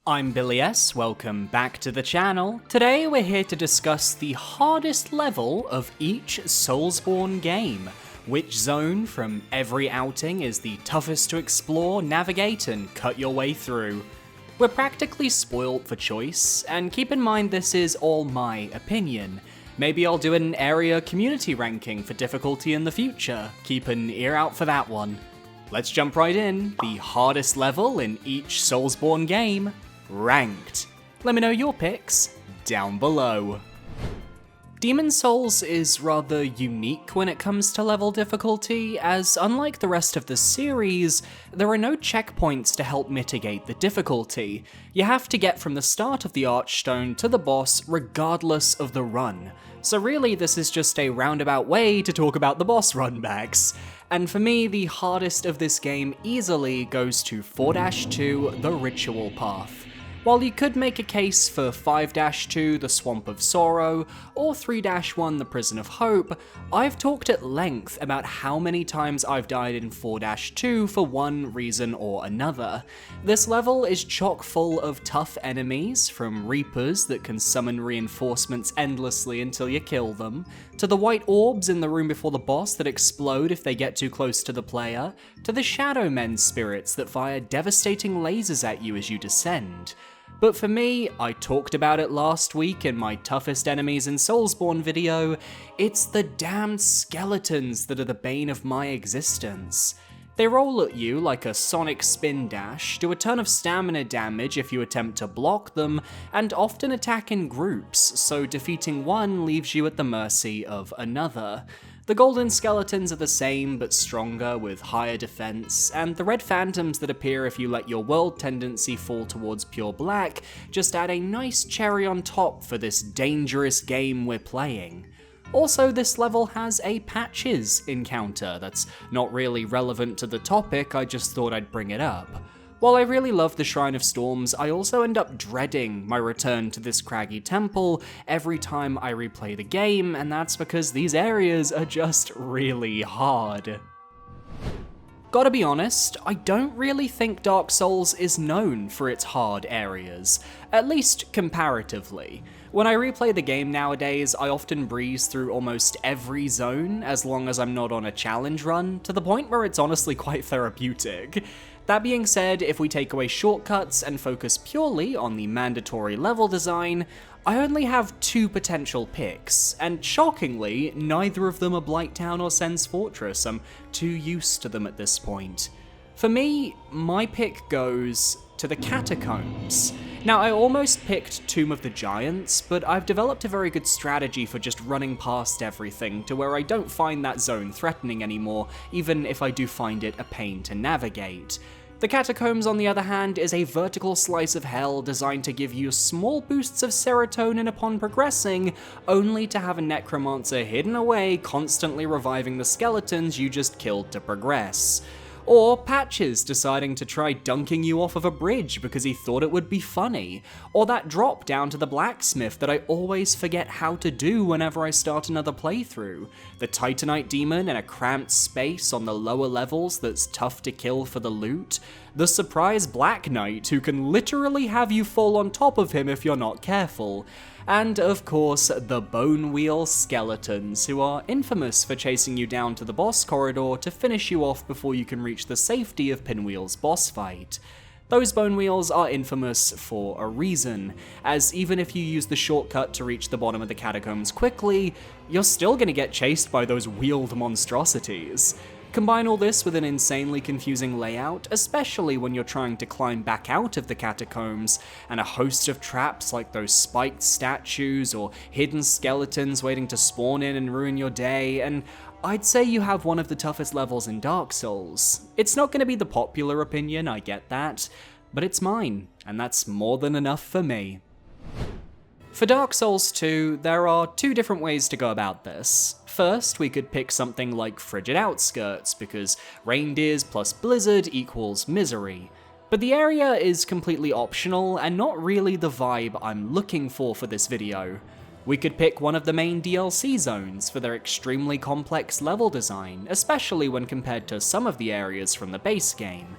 I'm Billy S, welcome back to the channel. Today we're here to discuss the hardest level of each Soulsborne game. Which zone from every outing is the toughest to explore, navigate, and cut your way through. We're practically spoiled for choice, and keep in mind this is all my opinion. Maybe I'll do an area community ranking for difficulty in the future. Keep an ear out for that one. Let's jump right in. The hardest level in each Soulsborne game. Ranked. Let me know your picks down below. Demon Souls is rather unique when it comes to level difficulty, as unlike the rest of the series, there are no checkpoints to help mitigate the difficulty. You have to get from the start of the Archstone to the boss regardless of the run. So really this is just a roundabout way to talk about the boss runbacks. And for me, the hardest of this game easily goes to 4-2, the Ritual Path. While you could make a case for 5-2, the Swamp of Sorrow, or 3-1, the Prison of Hope, I've talked at length about how many times I've died in 4-2 for one reason or another. This level is chock full of tough enemies, from Reapers that can summon reinforcements endlessly until you kill them, to the white orbs in the room before the boss that explode if they get too close to the player, to the Shadow Men spirits that fire devastating lasers at you as you descend. But for me, I talked about it last week in my toughest enemies in Soulsborne video, it's the damned skeletons that are the bane of my existence. They roll at you like a sonic spin dash, do a ton of stamina damage if you attempt to block them, and often attack in groups, so defeating one leaves you at the mercy of another. The golden skeletons are the same, but stronger with higher defense, and the red phantoms that appear if you let your world tendency fall towards pure black just add a nice cherry on top for this dangerous game we're playing. Also, this level has a patches encounter that's not really relevant to the topic, I just thought I'd bring it up. While I really love the Shrine of Storms, I also end up dreading my return to this craggy temple every time I replay the game, and that's because these areas are just really hard. Gotta be honest, I don't really think Dark Souls is known for its hard areas, at least comparatively. When I replay the game nowadays, I often breeze through almost every zone as long as I'm not on a challenge run, to the point where it's honestly quite therapeutic. That being said, if we take away shortcuts and focus purely on the mandatory level design, I only have two potential picks, and shockingly, neither of them are Blighttown or Sen's Fortress. I'm too used to them at this point. For me, my pick goes to the Catacombs. Now, I almost picked Tomb of the Giants, but I've developed a very good strategy for just running past everything to where I don't find that zone threatening anymore, even if I do find it a pain to navigate. The Catacombs, on the other hand, is a vertical slice of hell designed to give you small boosts of serotonin upon progressing, only to have a necromancer hidden away constantly reviving the skeletons you just killed to progress. Or Patches deciding to try dunking you off of a bridge because he thought it would be funny. Or that drop down to the blacksmith that I always forget how to do whenever I start another playthrough. The Titanite demon in a cramped space on the lower levels that's tough to kill for the loot. The surprise Black Knight who can literally have you fall on top of him if you're not careful. And of course, the Bone Wheel Skeletons, who are infamous for chasing you down to the boss corridor to finish you off before you can reach the safety of Pinwheel's boss fight. Those Bone Wheels are infamous for a reason, as even if you use the shortcut to reach the bottom of the catacombs quickly, you're still gonna get chased by those wheeled monstrosities. Combine all this with an insanely confusing layout, especially when you're trying to climb back out of the catacombs, and a host of traps like those spiked statues or hidden skeletons waiting to spawn in and ruin your day, and I'd say you have one of the toughest levels in Dark Souls. It's not going to be the popular opinion, I get that, but it's mine, and that's more than enough for me. For Dark Souls 2, there are two different ways to go about this. First, we could pick something like Frigid Outskirts, because reindeers plus blizzard equals misery. But the area is completely optional, and not really the vibe I'm looking for this video. We could pick one of the main DLC zones for their extremely complex level design, especially when compared to some of the areas from the base game.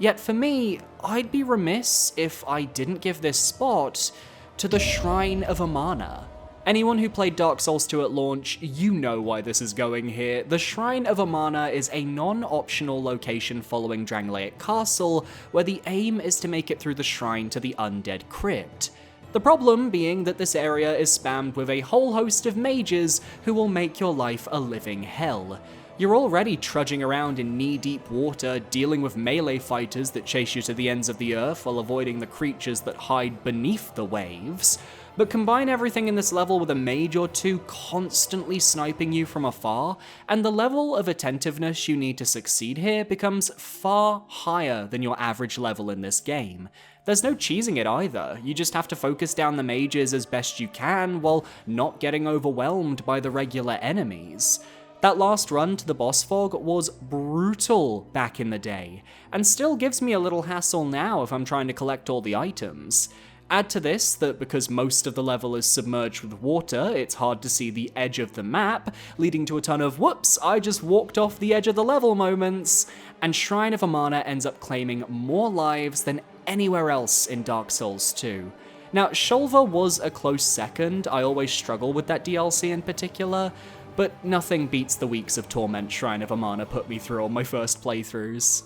Yet for me, I'd be remiss if I didn't give this spot to the Shrine of Amarna. Anyone who played Dark Souls 2 at launch, you know why this is going here. The Shrine of Amarna is a non-optional location following Drangleic Castle, where the aim is to make it through the shrine to the Undead Crypt. The problem being that this area is spammed with a whole host of mages who will make your life a living hell. You're already trudging around in knee-deep water, dealing with melee fighters that chase you to the ends of the earth while avoiding the creatures that hide beneath the waves. But combine everything in this level with a mage or two constantly sniping you from afar, and the level of attentiveness you need to succeed here becomes far higher than your average level in this game. There's no cheesing it either, you just have to focus down the mages as best you can while not getting overwhelmed by the regular enemies. That last run to the boss fog was brutal back in the day, and still gives me a little hassle now if I'm trying to collect all the items. Add to this that because most of the level is submerged with water, it's hard to see the edge of the map, leading to a ton of whoops, I just walked off the edge of the level moments, and Shrine of Amarna ends up claiming more lives than anywhere else in Dark Souls 2. Now, Shulva was a close second, I always struggle with that DLC in particular, but nothing beats the weeks of torment Shrine of Amarna put me through on my first playthroughs.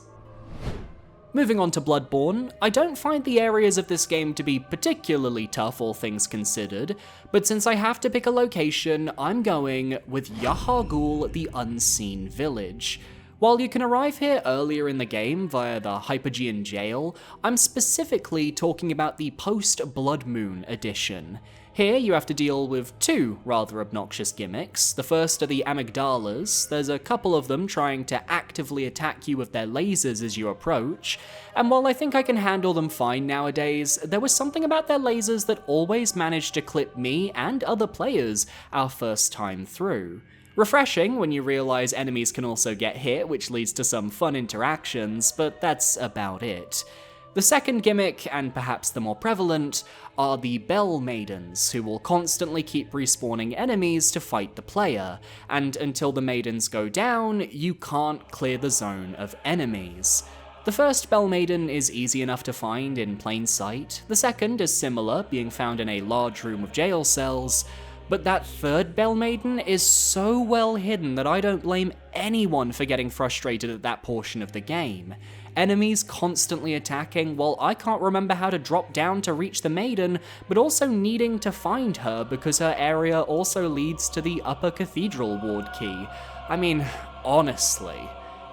Moving on to Bloodborne, I don't find the areas of this game to be particularly tough, all things considered, but since I have to pick a location, I'm going with Yahar'gul, the Unseen Village. While you can arrive here earlier in the game via the Hypogean Jail, I'm specifically talking about the post-Blood Moon edition. Here you have to deal with two rather obnoxious gimmicks. The first are the amygdalas. There's a couple of them trying to actively attack you with their lasers as you approach, and while I think I can handle them fine nowadays, there was something about their lasers that always managed to clip me and other players our first time through. Refreshing when you realize enemies can also get hit, which leads to some fun interactions, but that's about it. The second gimmick, and perhaps the more prevalent, are the Bell Maidens, who will constantly keep respawning enemies to fight the player, and until the maidens go down, you can't clear the zone of enemies. The first Bell Maiden is easy enough to find in plain sight, the second is similar, being found in a large room of jail cells, but that third Bell Maiden is so well hidden that I don't blame anyone for getting frustrated at that portion of the game. Enemies constantly attacking while I can't remember how to drop down to reach the maiden, but also needing to find her because her area also leads to the Upper Cathedral ward key. I mean, honestly.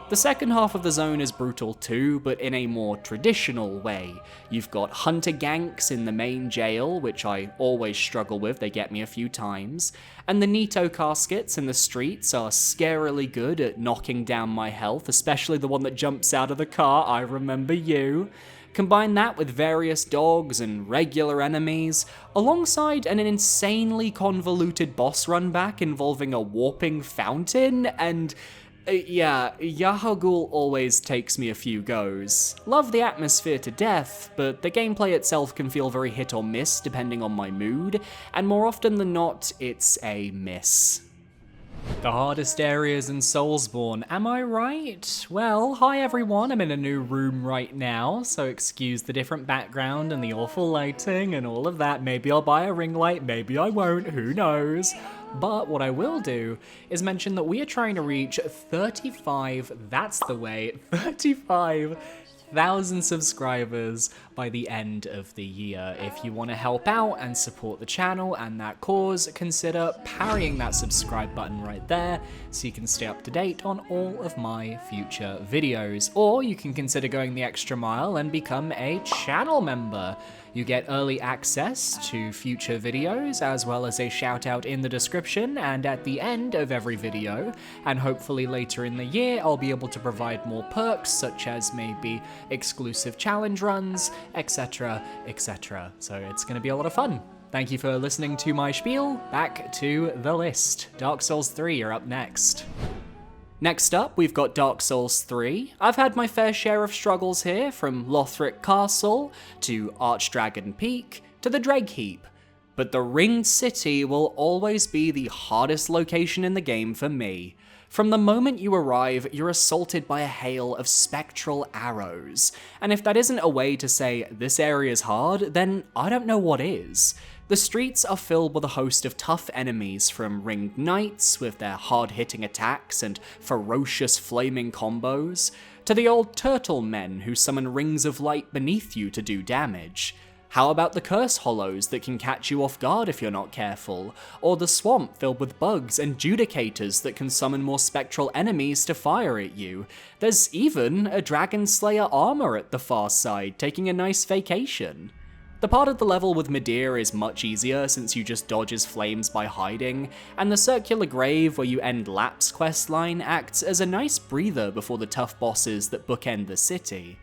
The second half of the zone is brutal too, but in a more traditional way. You've got hunter ganks in the main jail, which I always struggle with, they get me a few times, and the Nito caskets in the streets are scarily good at knocking down my health, especially the one that jumps out of the car, I remember you. Combine that with various dogs and regular enemies, alongside an insanely convoluted boss run back involving a warping fountain, and yeah, Yahar'gul always takes me a few goes. Love the atmosphere to death, but the gameplay itself can feel very hit or miss depending on my mood, and more often than not, it's a miss. The hardest areas in Soulsborne, am I right? Well, hi everyone, I'm in a new room right now, so excuse the different background and the awful lighting and all of that. Maybe I'll buy a ring light, maybe I won't, who knows? But what I will do is mention that we are trying to reach 35,000 subscribers by the end of the year. If you want to help out and support the channel and that cause, consider parrying that subscribe button right there so you can stay up to date on all of my future videos. Or you can consider going the extra mile and become a channel member. You get early access to future videos, as well as a shout out in the description and at the end of every video, and hopefully later in the year I'll be able to provide more perks, such as maybe exclusive challenge runs, etc, etc. So it's going to be a lot of fun. Thank you for listening to my spiel. Back to the list. Dark Souls 3 are up next. Next up, we've got Dark Souls 3. I've had my fair share of struggles here, from Lothric Castle, to Archdragon Peak, to the Dreg Heap. But the Ringed City will always be the hardest location in the game for me. From the moment you arrive, you're assaulted by a hail of spectral arrows, and if that isn't a way to say this area's hard, then I don't know what is. The streets are filled with a host of tough enemies, from ringed knights with their hard-hitting attacks and ferocious flaming combos, to the old turtle men who summon rings of light beneath you to do damage. How about the curse hollows that can catch you off guard if you're not careful, or the swamp filled with bugs and judicators that can summon more spectral enemies to fire at you? There's even a Dragon Slayer armor at the far side taking a nice vacation. The part of the level with Midir is much easier since you just dodge his flames by hiding, and the circular grave where you end Lap's questline acts as a nice breather before the tough bosses that bookend the city.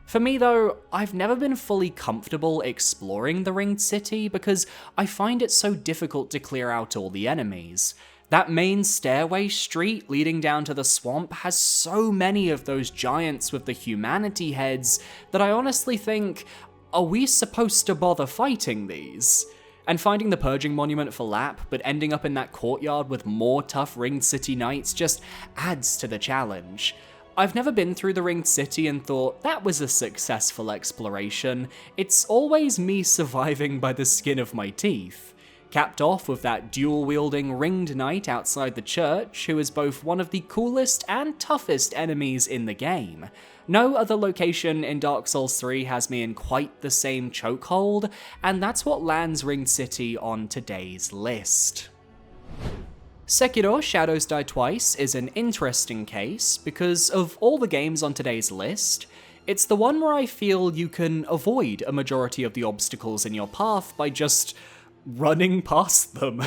For me though, I've never been fully comfortable exploring the Ringed City because I find it so difficult to clear out all the enemies. That main stairway street leading down to the swamp has so many of those giants with the humanity heads that I honestly think, are we supposed to bother fighting these? And finding the Purging Monument for Lap, but ending up in that courtyard with more tough Ringed City knights just adds to the challenge. I've never been through the Ringed City and thought, that was a successful exploration. It's always me surviving by the skin of my teeth. Capped off with that dual-wielding Ringed Knight outside the church, who is both one of the coolest and toughest enemies in the game. No other location in Dark Souls 3 has me in quite the same chokehold, and that's what lands Ringed City on today's list. Sekiro: Shadows Die Twice is an interesting case because of all the games on today's list, it's the one where I feel you can avoid a majority of the obstacles in your path by just running past them.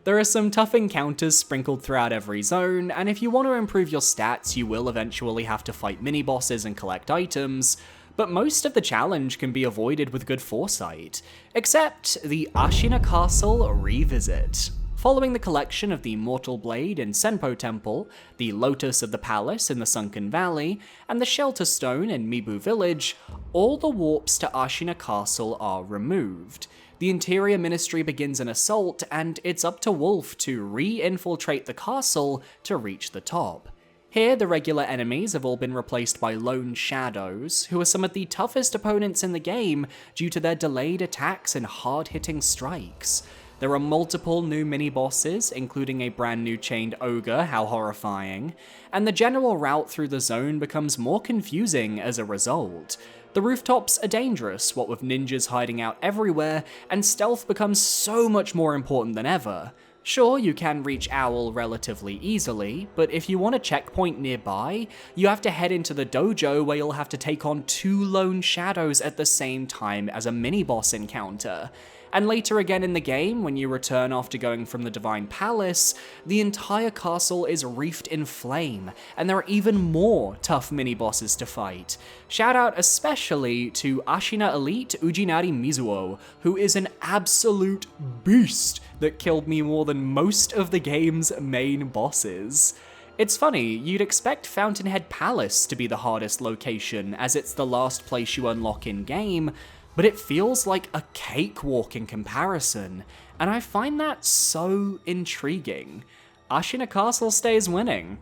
There are some tough encounters sprinkled throughout every zone, and if you want to improve your stats, you will eventually have to fight mini-bosses and collect items, but most of the challenge can be avoided with good foresight, except the Ashina Castle Revisit. Following the collection of the Mortal Blade in Senpo Temple, the Lotus of the Palace in the Sunken Valley, and the Shelter Stone in Meevee Village, all the warps to Ashina Castle are removed. The Interior Ministry begins an assault, and it's up to Wolf to re-infiltrate the castle to reach the top. Here, the regular enemies have all been replaced by lone shadows, who are some of the toughest opponents in the game due to their delayed attacks and hard-hitting strikes. There are multiple new mini-bosses, including a brand new chained ogre, how horrifying, and the general route through the zone becomes more confusing as a result. The rooftops are dangerous, what with ninjas hiding out everywhere, and stealth becomes so much more important than ever. Sure, you can reach Owl relatively easily, but if you want a checkpoint nearby, you have to head into the dojo where you'll have to take on 2 lone shadows at the same time as a mini-boss encounter. And later again in the game, when you return after going from the Divine Palace, the entire castle is wreathed in flame, and there are even more tough mini-bosses to fight. Shout out especially to Ashina Elite Ujinari Mizuo, who is an absolute beast that killed me more than most of the game's main bosses. It's funny, you'd expect Fountainhead Palace to be the hardest location, as it's the last place you unlock in-game, but it feels like a cakewalk in comparison, and I find that so intriguing. Ashina Castle stays winning.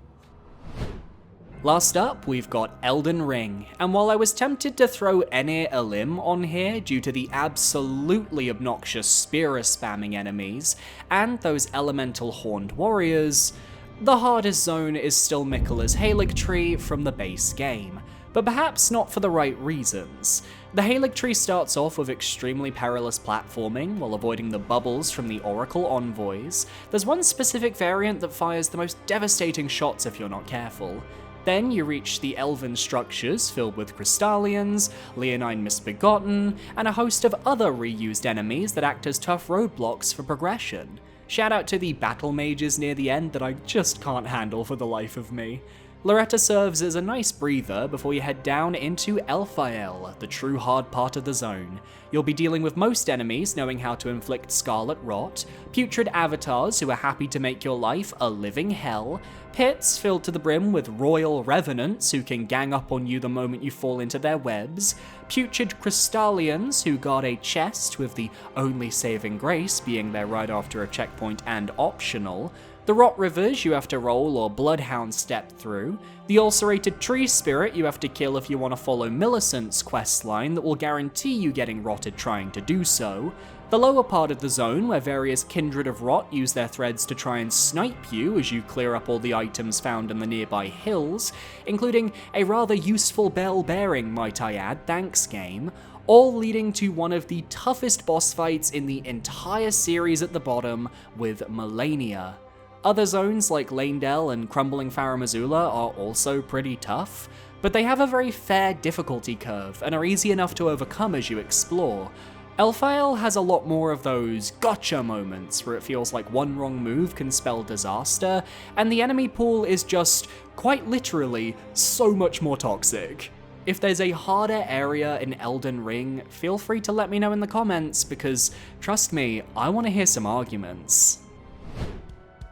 Last up, we've got Elden Ring, and while I was tempted to throw Enir Elim on here due to the absolutely obnoxious spear spamming enemies, and those elemental horned warriors, the hardest zone is still Miquella's Haligtree from the base game, but perhaps not for the right reasons. The Haligtree starts off with extremely perilous platforming while avoiding the bubbles from the Oracle Envoys. There's one specific variant that fires the most devastating shots if you're not careful. Then you reach the elven structures filled with Crystallians, Leonine Misbegotten, and a host of other reused enemies that act as tough roadblocks for progression. Shout out to the battle mages near the end that I just can't handle for the life of me. Loretta serves as a nice breather before you head down into Elphael, the true hard part of the zone. You'll be dealing with most enemies knowing how to inflict scarlet rot, putrid avatars who are happy to make your life a living hell, pits filled to the brim with royal revenants who can gang up on you the moment you fall into their webs, putrid Crystallians who guard a chest with the only saving grace being there right after a checkpoint and optional, The Rot Rivers you have to roll or Bloodhound step through, the Ulcerated Tree Spirit you have to kill if you want to follow Millicent's questline that will guarantee you getting rotted trying to do so, the lower part of the zone where various Kindred of Rot use their threads to try and snipe you as you clear up all the items found in the nearby hills, including a rather useful bell bearing, might I add, thanks game, all leading to one of the toughest boss fights in the entire series at the bottom with Malenia. Other zones like Lanedell and Crumbling Faramazula are also pretty tough, but they have a very fair difficulty curve and are easy enough to overcome as you explore. Elphael has a lot more of those gotcha moments where it feels like one wrong move can spell disaster, and the enemy pool is just, quite literally, so much more toxic. If there's a harder area in Elden Ring, feel free to let me know in the comments, because, trust me, I want to hear some arguments.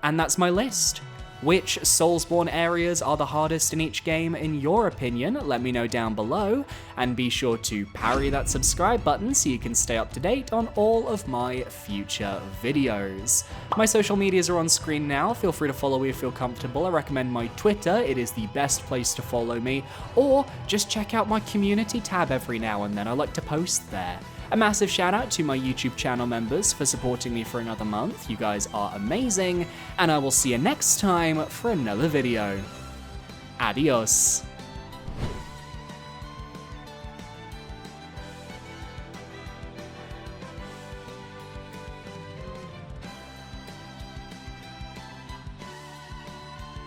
And that's my list. Which Soulsborne areas are the hardest in each game in your opinion? Let me know down below, and be sure to parry that subscribe button so you can stay up to date on all of my future videos. My social medias are on screen now, feel free to follow me if you feel comfortable. I recommend my Twitter, it is the best place to follow me, or just check out my community tab every now and then, I like to post there. A massive shout out to my YouTube channel members for supporting me for another month, you guys are amazing, and I will see you next time for another video. Adios.